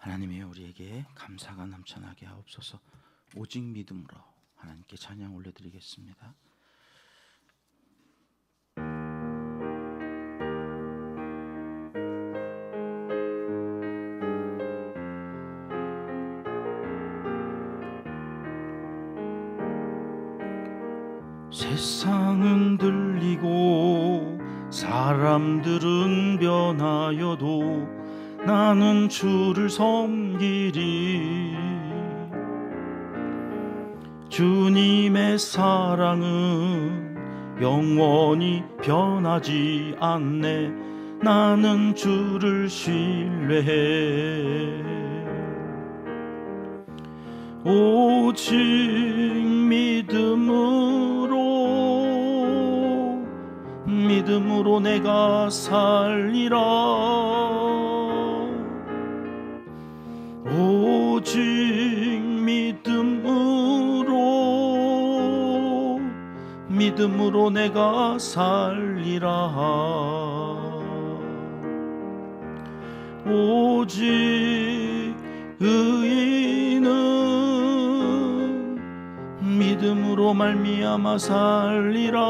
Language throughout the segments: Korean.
하나님이 우리에게 감사가 넘쳐나게 하옵소서. 오직 믿음으로 하나님께 찬양 올려드리겠습니다. 세상은 들리고 사람들은 변하여도 나는 주를 섬기리. 주님의 사랑은 영원히 변하지 않네. 나는 주를 신뢰해. 오직 믿음으로 내가 살리라. 오직 믿음으로 내가 살리라. 오직 의인은 믿음으로 말미암아 살리라.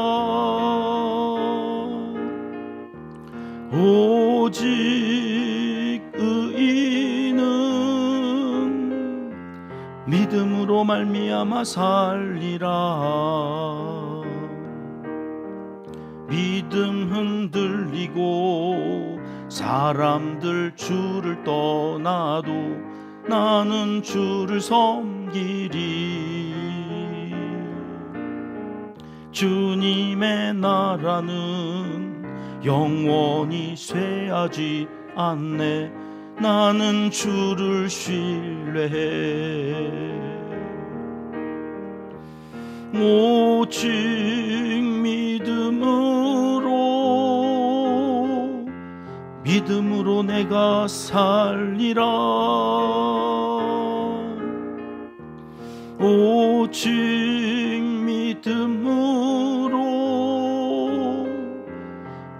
오직 의인은 믿음으로 말미암아 살리라. 믿음 흔들리고 사람들 주를 떠나도 나는 주를 섬기리. 주님의 나라는 영원히 쇠하지 않네. 나는 주를 신뢰해. 오직 믿음으로 내가 살리라. 오직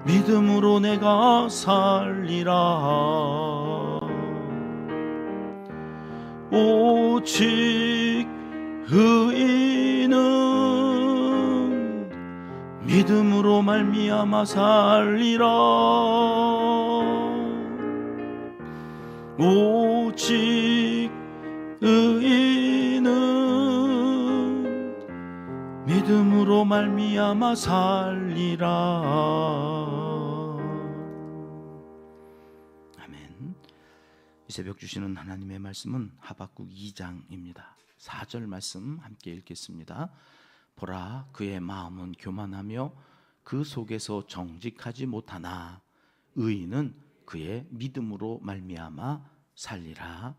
믿음으로 내가 살리라. 오직 의인은 믿음으로 말미암아 살리라. 오직 의인은 믿음으로 말미암아 살리라. 아멘. 이 새벽 주시는 하나님의 말씀은 하박국 2장입니다. 4절 말씀 함께 읽겠습니다. 보라, 그의 마음은 교만하며 그 속에서 정직하지 못하나 의인은 그의 믿음으로 말미암아 살리라.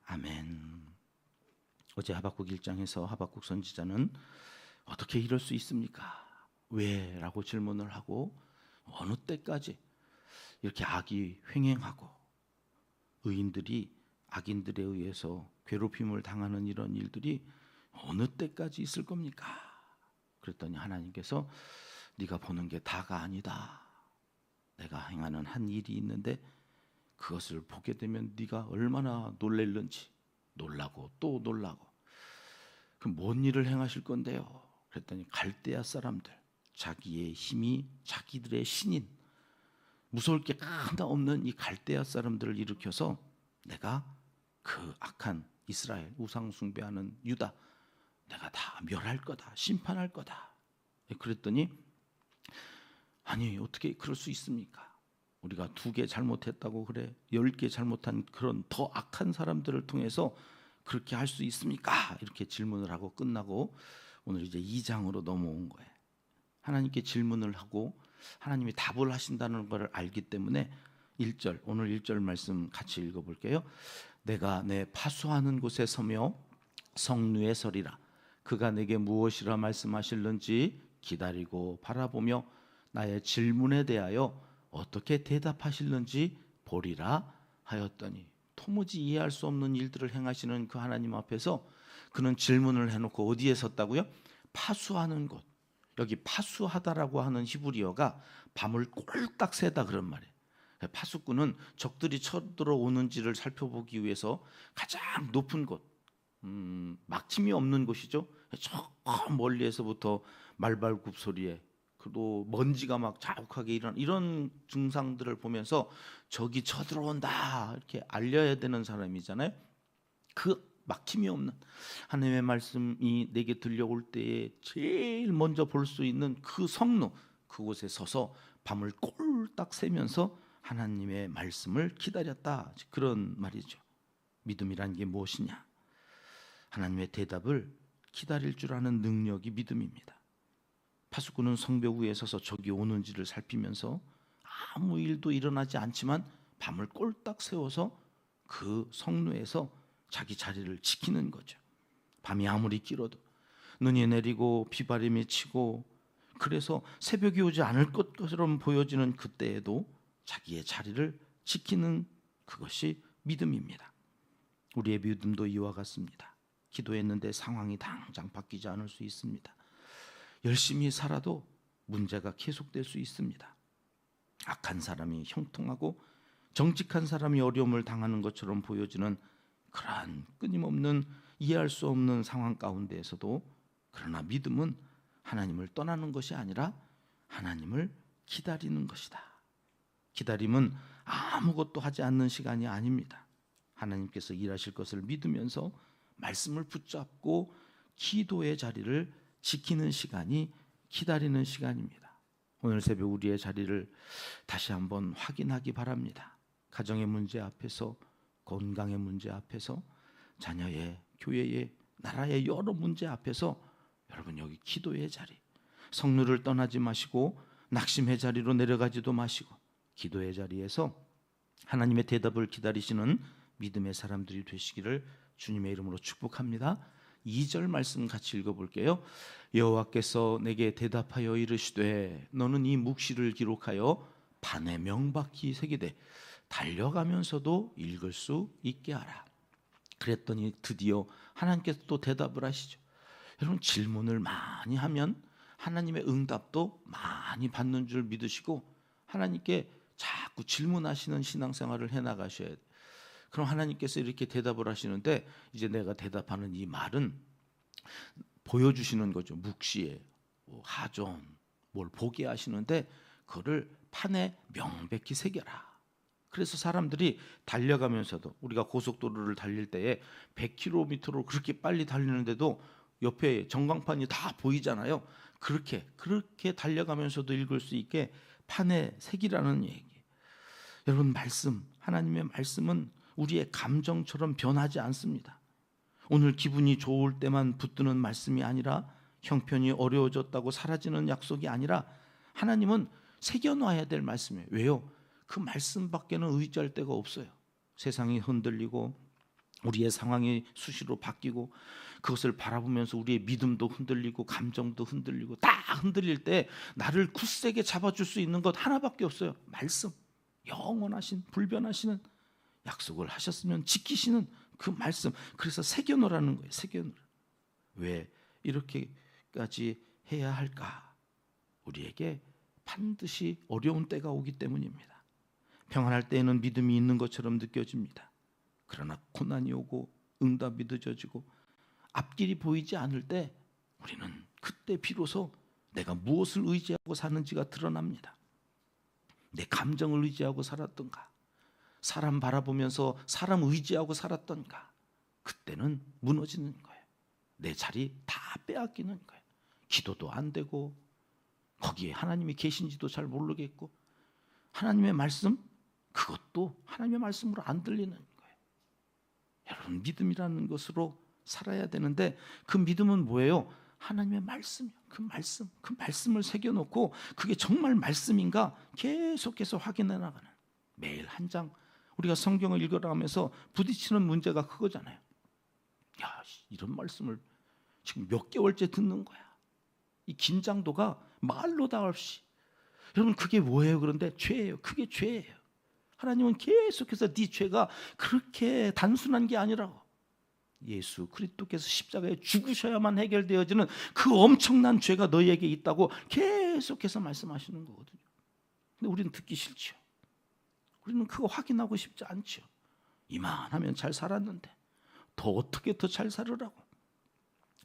아멘. 어제 하박국 1장에서 하박국 선지자는 어떻게 이럴 수 있습니까? 왜? 라고 질문을 하고 어느 때까지 이렇게 악이 횡행하고 의인들이 악인들에 의해서 괴롭힘을 당하는 이런 일들이 어느 때까지 있을 겁니까? 그랬더니 하나님께서 네가 보는 게 다가 아니다. 내가 행하는 한 일이 있는데 그것을 보게 되면 네가 얼마나 놀랄는지 놀라고 또 놀라고. 그럼 뭔 일을 행하실 건데요? 그랬더니 갈대아 사람들, 자기의 힘이 자기들의 신인, 무서울 게 하나 없는 이 갈대아 사람들을 일으켜서 내가 그 악한 이스라엘 우상 숭배하는 유다 내가 다 멸할 거다, 심판할 거다. 그랬더니 아니 어떻게 그럴 수 있습니까? 우리가 2개 잘못했다고 그래 10개 잘못한 그런 더 악한 사람들을 통해서 그렇게 할 수 있습니까? 이렇게 질문을 하고 끝나고 오늘 이제 2장으로 넘어온 거예요. 하나님께 질문을 하고 하나님이 답을 하신다는 것을 알기 때문에 1절, 오늘 1절 말씀 같이 읽어볼게요. 내가 내 파수하는 곳에 서며 성루에 서리라. 그가 내게 무엇이라 말씀하실는지 기다리고 바라보며 나의 질문에 대하여 어떻게 대답하실는지 보리라 하였더니, 도무지 이해할 수 없는 일들을 행하시는 그 하나님 앞에서 그는 질문을 해놓고 어디에 섰다고요? 파수하는 곳. 여기 파수하다라고 하는 히브리어가 밤을 꼴딱 새다 그런 말이에요. 파수꾼은 적들이 쳐들어오는지를 살펴보기 위해서 가장 높은 곳, 막힘이 없는 곳이죠. 저 멀리에서부터 말발굽 소리에, 그리고 먼지가 막 자욱하게 이런 증상들을 보면서 적이 쳐들어온다 이렇게 알려야 되는 사람이잖아요. 그 막힘이 없는 하나님의 말씀이 내게 들려올 때에 제일 먼저 볼 수 있는 그 성로, 그곳에 서서 밤을 꼴딱 새면서 하나님의 말씀을 기다렸다. 그런 말이죠. 믿음이란 게 무엇이냐? 하나님의 대답을 기다릴 줄 아는 능력이 믿음입니다. 파수꾼은 성벽 위에 서서 적이 오는지를 살피면서 아무 일도 일어나지 않지만 밤을 꼴딱 세워서 그 성루에서 자기 자리를 지키는 거죠. 밤이 아무리 길어도, 눈이 내리고 비바람이 치고, 그래서 새벽이 오지 않을 것처럼 보여지는 그때에도 자기의 자리를 지키는 그것이 믿음입니다. 우리의 믿음도 이와 같습니다. 기도했는데 상황이 당장 바뀌지 않을 수 있습니다. 열심히 살아도 문제가 계속될 수 있습니다. 악한 사람이 형통하고 정직한 사람이 어려움을 당하는 것처럼 보여지는 그러한 끊임없는 이해할 수 없는 상황 가운데에서도, 그러나 믿음은 하나님을 떠나는 것이 아니라 하나님을 기다리는 것이다. 기다림은 아무것도 하지 않는 시간이 아닙니다. 하나님께서 일하실 것을 믿으면서 말씀을 붙잡고 기도의 자리를 지키는 시간이 기다리는 시간입니다. 오늘 새벽 우리의 자리를 다시 한번 확인하기 바랍니다. 가정의 문제 앞에서, 건강의 문제 앞에서, 자녀의, 교회의, 나라의 여러 문제 앞에서 여러분 여기 기도의 자리, 성루를 떠나지 마시고 낙심의 자리로 내려가지도 마시고 기도의 자리에서 하나님의 대답을 기다리시는 믿음의 사람들이 되시기를 주님의 이름으로 축복합니다. 2절 말씀 같이 읽어볼게요. 여호와께서 내게 대답하여 이르시되 너는 이 묵시를 기록하여 판에 명박히 새기되 달려가면서도 읽을 수 있게 하라. 그랬더니 드디어 하나님께서 또 대답을 하시죠. 여러분 질문을 많이 하면 하나님의 응답도 많이 받는 줄 믿으시고 하나님께 자꾸 질문하시는 신앙생활을 해나가셔야 돼요. 그럼 하나님께서 이렇게 대답을 하시는데, 이제 내가 대답하는 이 말은 보여주시는 거죠. 묵시에 하존 뭘 보게 하시는데 그거를 판에 명백히 새겨라. 그래서 사람들이 달려가면서도, 우리가 고속도로를 달릴 때에 100km로 그렇게 빨리 달리는데도 옆에 전광판이 다 보이잖아요. 그렇게 달려가면서도 읽을 수 있게 판에 새기라는 얘기. 여러분 말씀, 하나님의 말씀은 우리의 감정처럼 변하지 않습니다. 오늘 기분이 좋을 때만 붙드는 말씀이 아니라, 형편이 어려워졌다고 사라지는 약속이 아니라, 하나님은 새겨놔야 될 말씀이에요. 왜요? 그 말씀밖에는 의지할 데가 없어요. 세상이 흔들리고 우리의 상황이 수시로 바뀌고 그것을 바라보면서 우리의 믿음도 흔들리고 감정도 흔들리고 다 흔들릴 때 나를 굳세게 잡아줄 수 있는 것 하나밖에 없어요. 말씀, 영원하신 불변하시는, 약속을 하셨으면 지키시는 그 말씀. 그래서 새겨놓으라는 거예요. 새겨놓으라. 왜 이렇게까지 해야 할까? 우리에게 반드시 어려운 때가 오기 때문입니다. 평안할 때에는 믿음이 있는 것처럼 느껴집니다. 그러나 고난이 오고 응답이 늦어지고 앞길이 보이지 않을 때 우리는 그때 비로소 내가 무엇을 의지하고 사는지가 드러납니다. 내 감정을 의지하고 살았던가, 사람 바라보면서 사람 의지하고 살았던가, 그때는 무너지는 거예요. 내 자리 다 빼앗기는 거예요. 기도도 안 되고 거기에 하나님이 계신지도 잘 모르겠고 하나님의 말씀, 그것도 하나님의 말씀으로 안 들리는 거예요. 여러분 믿음이라는 것으로 살아야 되는데, 그 믿음은 뭐예요? 하나님의 말씀이요. 그 말씀을 새겨놓고 그게 정말 말씀인가 계속해서 확인해 나가는, 매일 한 장 우리가 성경을 읽어가면서 부딪히는 문제가 그거잖아요. 야, 이런 말씀을 지금 몇 개월째 듣는 거야. 이 긴장도가 말로 다 없이. 여러분 그게 뭐예요? 그런데 죄예요. 그게 죄예요. 하나님은 계속해서 네 죄가 그렇게 단순한 게 아니라고, 예수 그리스도께서 십자가에 죽으셔야만 해결되어지는 그 엄청난 죄가 너희에게 있다고 계속해서 말씀하시는 거거든요. 근데 우리는 듣기 싫죠. 우리는 그거 확인하고 싶지 않죠. 이만하면 잘 살았는데 더 어떻게 더 잘 살으라고.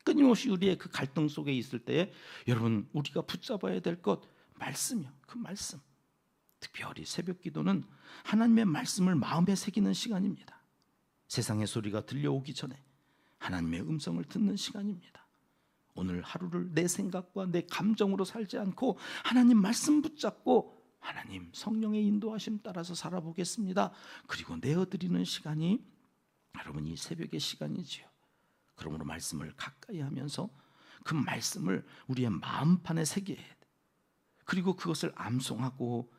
끊임없이 우리의 그 갈등 속에 있을 때에 여러분 우리가 붙잡아야 될 것 말씀이요. 그 말씀. 특별히 새벽 기도는 하나님의 말씀을 마음에 새기는 시간입니다. 세상의 소리가 들려오기 전에 하나님의 음성을 듣는 시간입니다. 오늘 하루를 내 생각과 내 감정으로 살지 않고 하나님 말씀 붙잡고 하나님 성령의 인도하심 따라서 살아보겠습니다. 그리고 내어드리는 시간이 여러분 이 새벽의 시간이지요. 그러므로 말씀을 가까이 하면서 그 말씀을 우리의 마음판에 새겨야 돼. 그리고 그것을 암송하고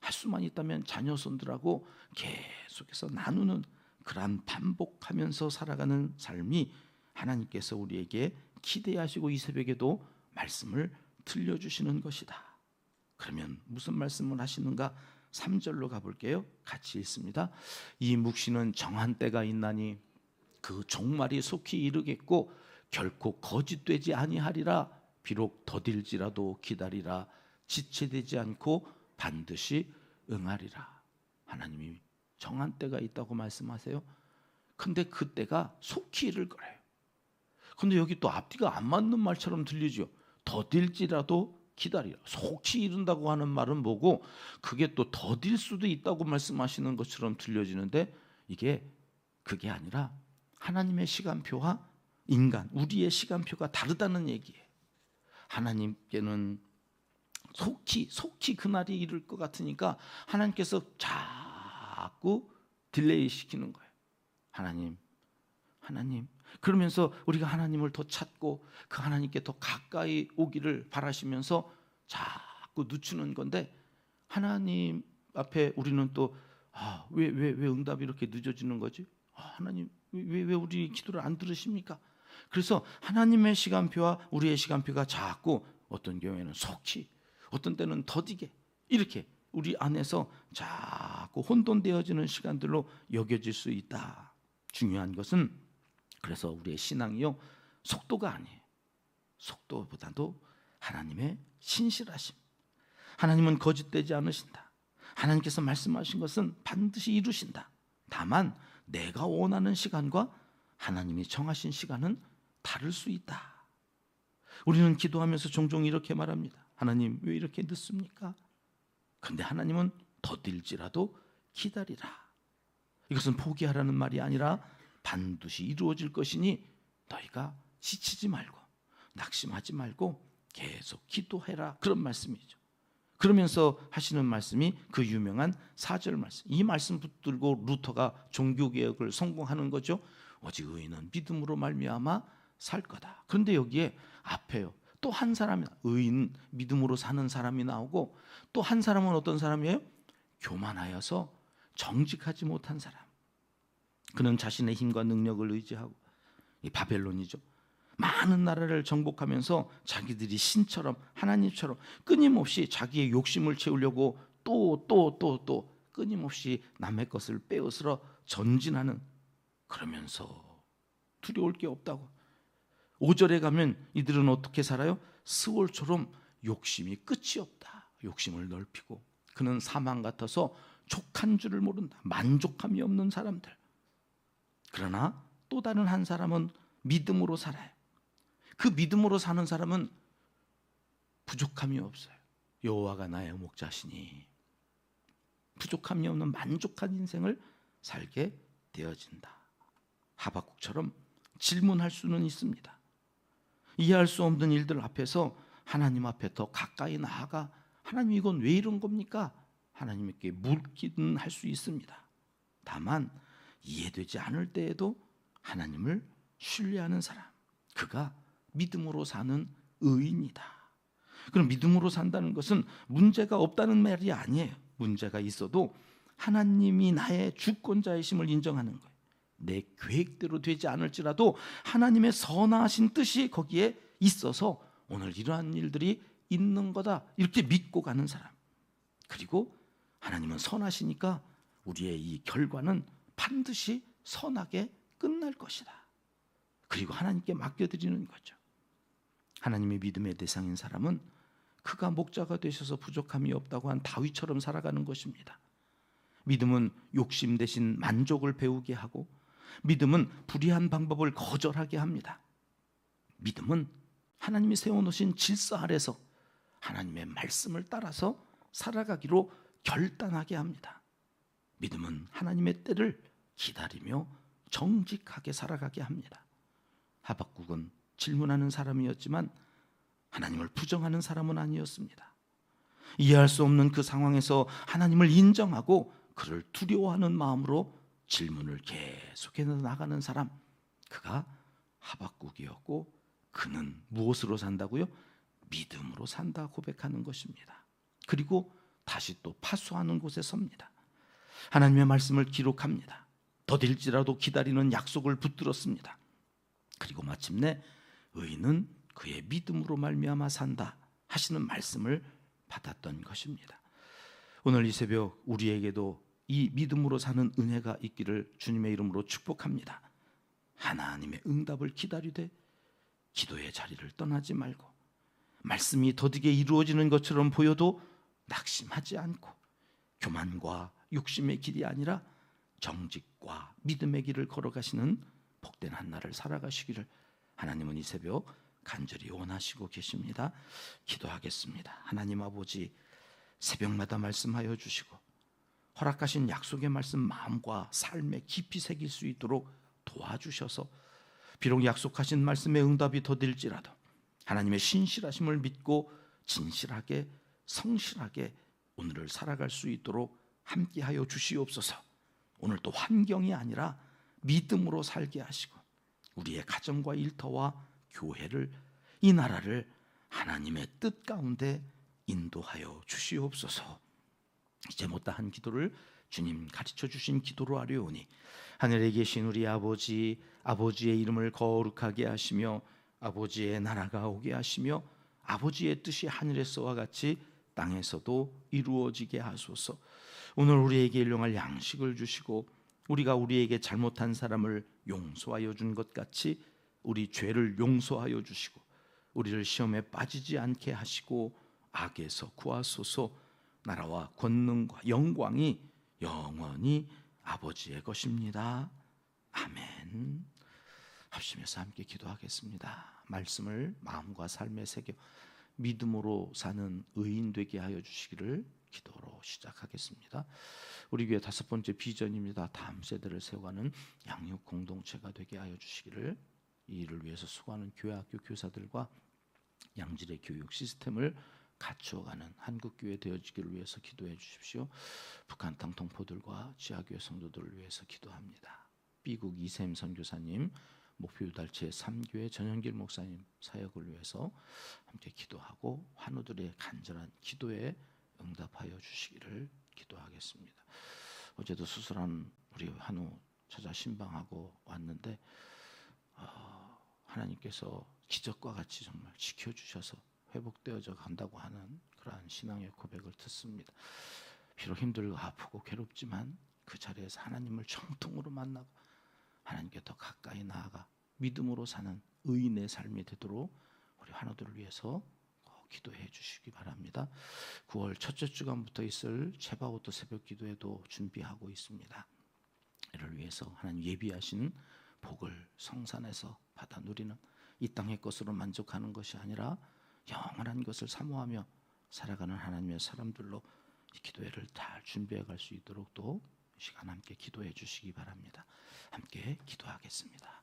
할 수만 있다면 자녀 손들하고 계속해서 나누는 그러한 반복하면서 살아가는 삶이 하나님께서 우리에게 기대하시고 이 새벽에도 말씀을 들려주시는 것이다. 그러면 무슨 말씀을 하시는가? 3절로 가볼게요. 같이 읽습니다. 이 묵시는 정한 때가 있나니 그 종말이 속히 이르겠고 결코 거짓되지 아니하리라. 비록 더딜지라도 기다리라. 지체되지 않고 반드시 응하리라. 하나님이 정한 때가 있다고 말씀하세요. 근데 그 때가 속히 이를 거래요. 근데 여기 또 앞뒤가 안 맞는 말처럼 들리죠. 더딜지라도 기다리라. 속히 이른다고 하는 말은 뭐고 그게 또 더딜 수도 있다고 말씀하시는 것처럼 들려지는데 이게 그게 아니라 하나님의 시간표와 인간, 우리의 시간표가 다르다는 얘기예요. 하나님께는 속히 그날이 이룰 것 같으니까 하나님께서 자꾸 딜레이 시키는 거예요. 하나님 그러면서 우리가 하나님을 더 찾고 그 하나님께 더 가까이 오기를 바라시면서 자꾸 늦추는 건데 하나님 앞에 우리는 또 왜 응답이 이렇게 늦어지는 거지? 하나님 왜 우리 기도를 안 들으십니까? 그래서 하나님의 시간표와 우리의 시간표가 자꾸 어떤 경우에는 속히 어떤 때는 더디게 이렇게 우리 안에서 자꾸 혼돈되어지는 시간들로 여겨질 수 있다. 중요한 것은 그래서 우리의 신앙이요 속도가 아니에요. 속도보다도 하나님의 신실하심. 하나님은 거짓되지 않으신다. 하나님께서 말씀하신 것은 반드시 이루신다. 다만 내가 원하는 시간과 하나님이 정하신 시간은 다를 수 있다. 우리는 기도하면서 종종 이렇게 말합니다. 하나님 왜 이렇게 늦습니까? 근데 하나님은 더딜지라도 기다리라. 이것은 포기하라는 말이 아니라 반드시 이루어질 것이니 너희가 지치지 말고 낙심하지 말고 계속 기도해라. 그런 말씀이죠. 그러면서 하시는 말씀이 그 유명한 4절 말씀. 이 말씀 붙들고 루터가 종교개혁을 성공하는 거죠. 오직 의인은 믿음으로 말미암아 살 거다. 그런데 여기에 앞에요. 또 한 사람이 의인 믿음으로 사는 사람이 나오고 또 한 사람은 어떤 사람이에요? 교만하여서 정직하지 못한 사람. 그는 자신의 힘과 능력을 의지하고 이 바벨론이죠. 많은 나라를 정복하면서 자기들이 신처럼 하나님처럼 끊임없이 자기의 욕심을 채우려고 또 끊임없이 남의 것을 빼앗으러 전진하는 그러면서 두려울 게 없다고. 5절에 가면 이들은 어떻게 살아요? 스월처럼 욕심이 끝이 없다. 욕심을 넓히고 그는 사망 같아서 족한 줄을 모른다. 만족함이 없는 사람들. 그러나 또 다른 한 사람은 믿음으로 살아요. 그 믿음으로 사는 사람은 부족함이 없어요. 여호와가 나의 목자시니 부족함이 없는 만족한 인생을 살게 되어진다. 하박국처럼 질문할 수는 있습니다. 이해할 수 없는 일들 앞에서 하나님 앞에 더 가까이 나아가 하나님 이건 왜 이런 겁니까? 하나님께 묻기는 할 수 있습니다. 다만 이해되지 않을 때에도 하나님을 신뢰하는 사람, 그가 믿음으로 사는 의인이다. 그럼 믿음으로 산다는 것은 문제가 없다는 말이 아니에요. 문제가 있어도 하나님이 나의 주권자이심을 인정하는 거예요. 내 계획대로 되지 않을지라도 하나님의 선하신 뜻이 거기에 있어서 오늘 이러한 일들이 있는 거다 이렇게 믿고 가는 사람. 그리고 하나님은 선하시니까 우리의 이 결과는 반드시 선하게 끝날 것이다. 그리고 하나님께 맡겨드리는 거죠. 하나님의 믿음의 대상인 사람은 그가 목자가 되셔서 부족함이 없다고 한 다윗처럼 살아가는 것입니다. 믿음은 욕심 대신 만족을 배우게 하고, 믿음은 불의한 방법을 거절하게 합니다. 믿음은 하나님이 세워놓으신 질서 아래서 하나님의 말씀을 따라서 살아가기로 결단하게 합니다. 믿음은 하나님의 때를 기다리며 정직하게 살아가게 합니다. 하박국은 질문하는 사람이었지만 하나님을 부정하는 사람은 아니었습니다. 이해할 수 없는 그 상황에서 하나님을 인정하고 그를 두려워하는 마음으로 질문을 계속해서 나가는 사람, 그가 하박국이었고, 그는 무엇으로 산다고요? 믿음으로 산다 고백하는 것입니다. 그리고 다시 또 파수하는 곳에 섭니다. 하나님의 말씀을 기록합니다. 더딜지라도 기다리는 약속을 붙들었습니다. 그리고 마침내 의인은 그의 믿음으로 말미암아 산다 하시는 말씀을 받았던 것입니다. 오늘 이 새벽 우리에게도 이 믿음으로 사는 은혜가 있기를 주님의 이름으로 축복합니다. 하나님의 응답을 기다리되 기도의 자리를 떠나지 말고, 말씀이 더디게 이루어지는 것처럼 보여도 낙심하지 않고, 교만과 욕심의 길이 아니라 정직과 믿음의 길을 걸어가시는 복된 한 날을 살아가시기를 하나님은 이 새벽 간절히 원하시고 계십니다. 기도하겠습니다. 하나님 아버지, 새벽마다 말씀하여 주시고 허락하신 약속의 말씀 마음과 삶에 깊이 새길 수 있도록 도와주셔서, 비록 약속하신 말씀의 응답이 더딜지라도 하나님의 신실하심을 믿고 진실하게 성실하게 오늘을 살아갈 수 있도록 함께하여 주시옵소서. 오늘 또 환경이 아니라 믿음으로 살게 하시고, 우리의 가정과 일터와 교회를, 이 나라를 하나님의 뜻 가운데 인도하여 주시옵소서. 이제 못다한 기도를 주님 가르쳐 주신 기도로 하려오니, 하늘에 계신 우리 아버지, 아버지의 이름을 거룩하게 하시며 아버지의 나라가 오게 하시며 아버지의 뜻이 하늘에서와 같이 땅에서도 이루어지게 하소서. 오늘 우리에게 일용할 양식을 주시고, 우리가 우리에게 잘못한 사람을 용서하여 준 것 같이 우리 죄를 용서하여 주시고, 우리를 시험에 빠지지 않게 하시고 악에서 구하소서. 나라와 권능과 영광이 영원히 아버지의 것입니다. 아멘. 합심해서 함께 기도하겠습니다. 말씀을 마음과 삶에 새겨 믿음으로 사는 의인 되게 하여 주시기를 기도로 시작하겠습니다. 우리 교회 5번째 비전입니다. 다음 세대를 세워가는 양육 공동체가 되게 하여 주시기를, 이 일을 위해서 수고하는 교회 학교 교사들과 양질의 교육 시스템을 갖추어가는 한국교회 되어지기를 위해서 기도해 주십시오. 북한 땅 동포들과 지하교회 성도들을 위해서 기도합니다. 미국 이샘 선교사님, 목표 유달체 3교회 전현길 목사님 사역을 위해서 함께 기도하고 환우들의 간절한 기도에 응답하여 주시기를 기도하겠습니다. 어제도 수술한 우리 환우 찾아 신방하고 왔는데 하나님께서 기적과 같이 정말 지켜주셔서 회복되어져 간다고 하는 그러한 신앙의 고백을 듣습니다. 비록 힘들고 아프고 괴롭지만 그 자리에서 하나님을 정통으로 만나고 하나님께 더 가까이 나아가 믿음으로 사는 의인의 삶이 되도록 우리 환우들을 위해서 꼭 기도해 주시기 바랍니다. 9월 첫째 주간부터 있을 체바오토 새벽 기도회도 준비하고 있습니다. 이를 위해서 하나님 예비하신 복을 성산에서 받아 누리는, 이 땅의 것으로 만족하는 것이 아니라 영원한 것을 사모하며 살아가는 하나님의 사람들로 이 기도회를 잘 준비해 갈 수 있도록 또 이 시간 함께 기도해 주시기 바랍니다. 함께 기도하겠습니다.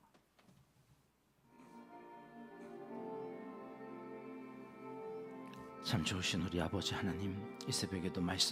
참 좋으신 우리 아버지 하나님, 이 새벽에도 말씀